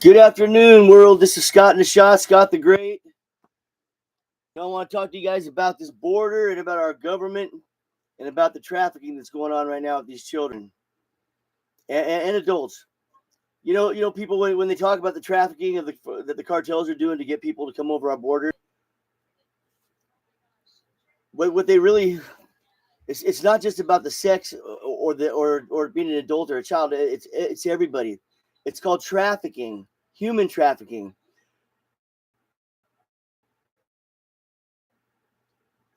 Good afternoon, world. This is Scott in the Shot, Scott the Great. I want to talk to you guys about this border and about our government and about the trafficking that's going on right now with these children and adults. People when they talk about the trafficking that the cartels are doing to get people to come over our border, what they really it's not just about the sex or being an adult or a child. It's everybody. It's called trafficking, human trafficking.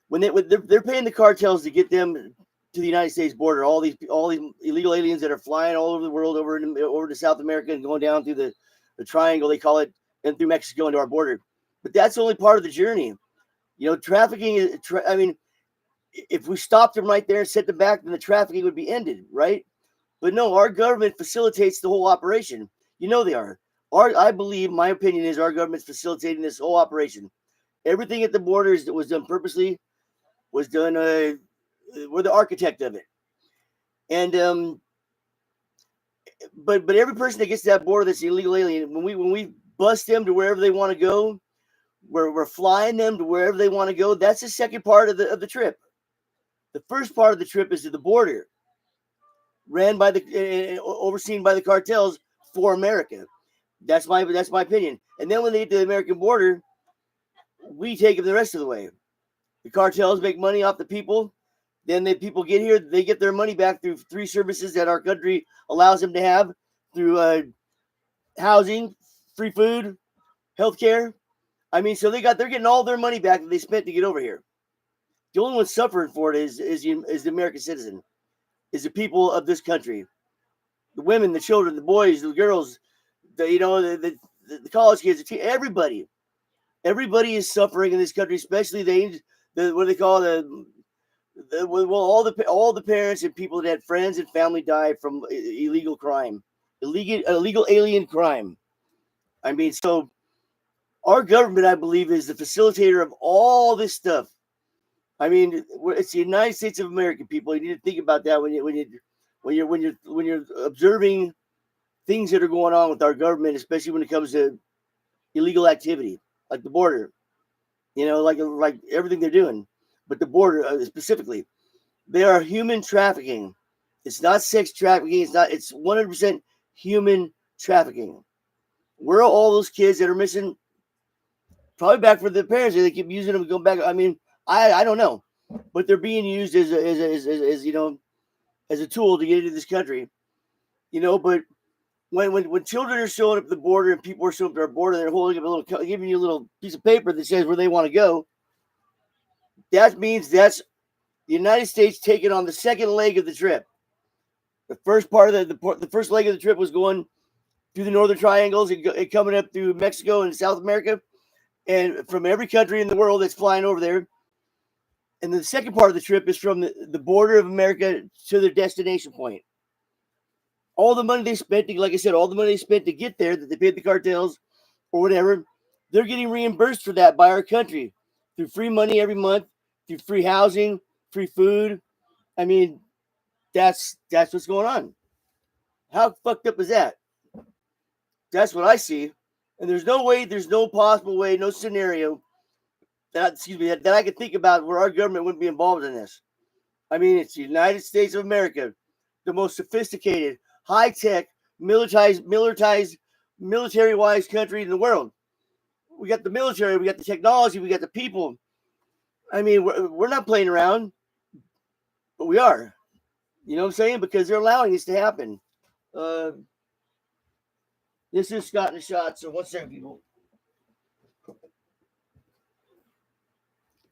When they're paying the cartels to get them to the United States border, all these illegal aliens that are flying all over the world over to South America and going down through the triangle they call it, and through Mexico into our border. But that's only part of the journey. Trafficking is. I mean, if we stopped them right there and set them back, then the trafficking would be ended, right? But no, our government facilitates the whole operation. They are. I believe, my opinion is, our government's facilitating this whole operation. Everything at the borders that was done purposely was done. We're the architect of it, and but every person that gets to that border that's an illegal alien, when we bust them to wherever they want to go, we're flying them to wherever they want to go. That's the second part of the trip. The first part of the trip is to the border, ran by overseen by the cartels for America. That's my opinion. And then when they get to the American border, we take them the rest of the way. The cartels make money off the people. Then the people get here, they get their money back through three services that our country allows them to have, through housing, free food, healthcare. I mean, so they're getting all their money back that they spent to get over here. The only one suffering for it is the American citizen, is the people of this country, the women, the children, the boys, the girls, the college kids, everybody. Everybody is suffering in this country, especially what they call all the parents and people that had friends and family die from illegal crime, illegal alien crime. I mean, so our government, I believe, is the facilitator of all this stuff. I mean, it's the United States of America, people. You need to think about that when you're observing things that are going on with our government, especially when it comes to illegal activity like the border. Like everything they're doing, but the border specifically, they are human trafficking. It's not sex trafficking. It's 100% human trafficking. Where are all those kids that are missing? Probably back for their parents. They keep using them to go back. I mean, I don't know, but they're being used as a tool to get into this country. But when children are showing up at the border and people are showing up at our border, they're holding up giving you a little piece of paper that says where they want to go. That means that's the United States taking on the second leg of the trip. The first part of the first leg of the trip was going through the Northern Triangles and coming up through Mexico and South America, and from every country in the world that's flying over there. And the second part of the trip is from the border of America to their destination point. All the money they spent, like I said, all the money they spent to get there, that they paid the cartels or whatever, they're getting reimbursed for that by our country through free money every month, through free housing, free food. I mean, that's what's going on. How fucked up is that? That's what I see. And there's no possible way, no scenario that I could think about where our government wouldn't be involved in this. I mean, it's the United States of America, the most sophisticated, high-tech, military-wise country in the world. We got the military, we got the technology, we got the people. I mean, we're not playing around, but we are. You know what I'm saying? Because they're allowing this to happen. This is Scott in the Shot. So 1 second, people.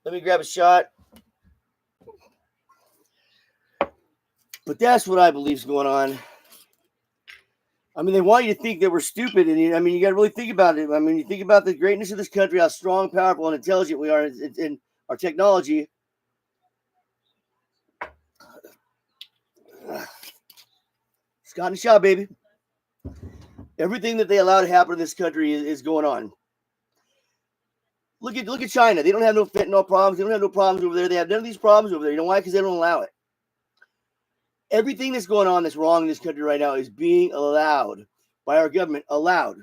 Let me grab a shot. But that's what I believe is going on. I mean, they want you to think that we're stupid. And I mean, you got to really think about it. I mean, you think about the greatness of this country, how strong, powerful, and intelligent we are in our technology. Scott in the Shot, baby. Everything that they allow to happen in this country is going on. Look at China. They don't have no fentanyl problems. They don't have no problems over there. They have none of these problems over there. You know why? Because they don't allow it. Everything that's going on that's wrong in this country right now is being allowed by our government. Allowed.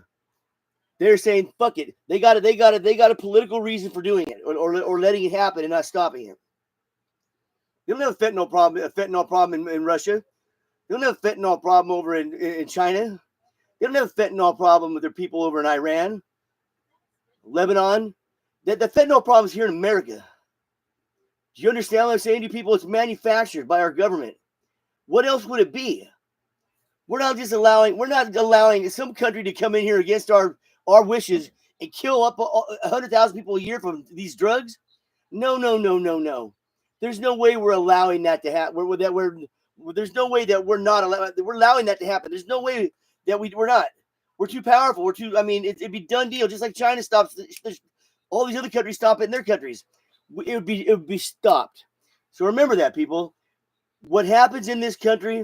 They're saying fuck it. They got a political reason for doing it or letting it happen and not stopping it. They don't have a fentanyl problem in Russia. They don't have a fentanyl problem over in China. They don't have a fentanyl problem with their people over in Iran, Lebanon. The fentanyl problem is here in America. Do you understand what I'm saying to you people? It's manufactured by our government. What else would it be? We're not allowing some country to come in here against our wishes and kill up 100,000 people a year from these drugs. No. There's no way we're allowing that to happen. There's no way that we're not we're allowing that to happen. There's no way that we're not. We're too powerful. It'd be done deal. Just like China stops, all these other countries stop it in their countries. It would be stopped. So remember that, people. What happens in this country,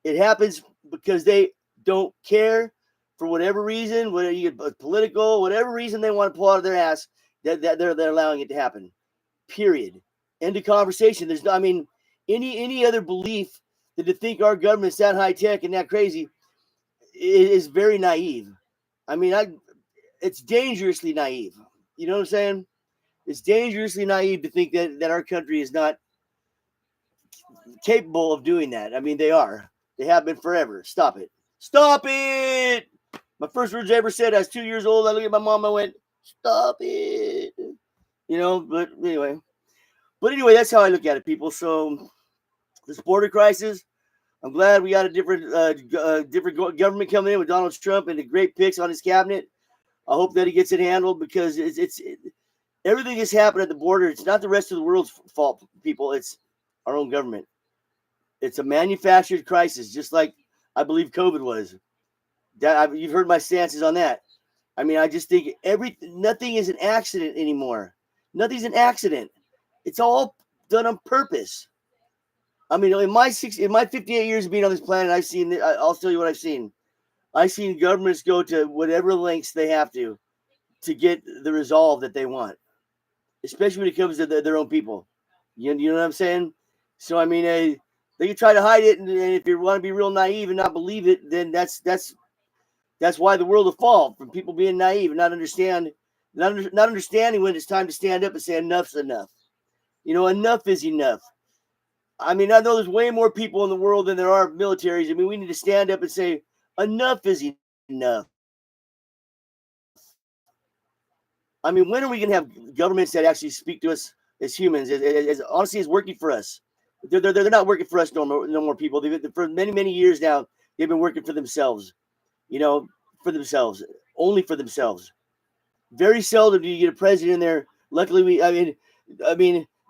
it happens because they don't care for whatever reason, whether you get political, whatever reason they want to pull out of their ass, that they're allowing it to happen. Period. End of conversation. There's no, any other belief that to think our government's that high tech and that crazy is very naive. It's dangerously naive. You know what I'm saying? It's dangerously naive to think that our country is not capable of doing that. They are. They have been forever. Stop it. Stop it! My first words I ever said, I was 2 years old. I looked at my mom. I went, stop it. But anyway, that's how I look at it, people. So this border crisis, I'm glad we got a different government coming in with Donald Trump and the great picks on his cabinet. I hope that he gets it handled because it's everything that's happened at the border. It's not the rest of the world's fault, people. It's our own government. It's a manufactured crisis, just like I believe COVID was. You've heard my stances on that. I just think nothing is an accident anymore. Nothing's an accident. It's all done on purpose. In my 58 years of being on this planet, I'll tell you what I've seen. I've seen governments go to whatever lengths they have to get the resolve that they want, especially when it comes to their own people. You know what I'm saying? So they can try to hide it, and if you want to be real naive and not believe it, then that's why the world will fall, from people being naive and not understanding when it's time to stand up and say enough's enough. Enough is enough. I know there's way more people in the world than there are militaries. We need to stand up and say enough is enough. When are we going to have governments that actually speak to us as humans, as honestly as working for us? They're not working for us no more, people. For many, many years now, they've been working for themselves. Only for themselves. Very seldom do you get a president in there. Luckily,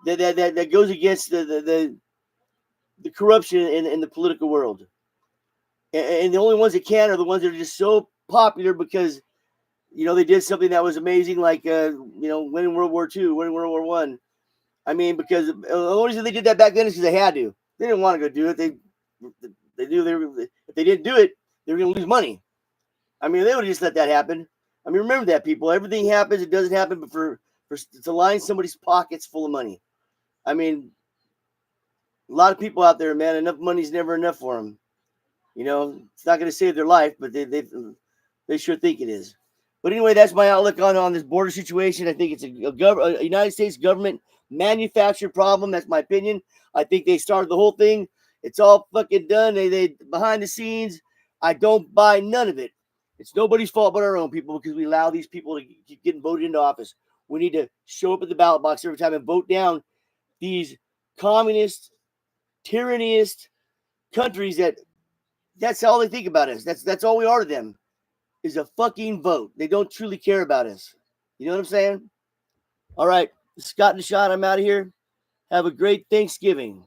that goes against the corruption in the political world. And the only ones that can are the ones that are just so popular because, they did something that was amazing, like, winning World War II, winning World War One. Because the only reason they did that back then is because they had to. They didn't want to go do it. If they didn't do it, they were going to lose money. They would have just let that happen. Remember that, people. Everything happens. It doesn't happen, but for to line somebody's pockets full of money. A lot of people out there, man, enough money's never enough for them. It's not going to save their life, but they sure think it is. But anyway, that's my outlook on this border situation. I think it's a United States government manufactured problem. That's my opinion. I think they started the whole thing. It's all fucking done. They behind the scenes. I don't buy none of it. It's nobody's fault but our own, people, because we allow these people to keep getting voted into office. We need to show up at the ballot box every time and vote down these communist, tyrannist countries that's all they think about us. That's all we are to them, is a fucking vote. They don't truly care about us. You know what I'm saying? All right. Scott and Shot, I'm out of here. Have a great Thanksgiving.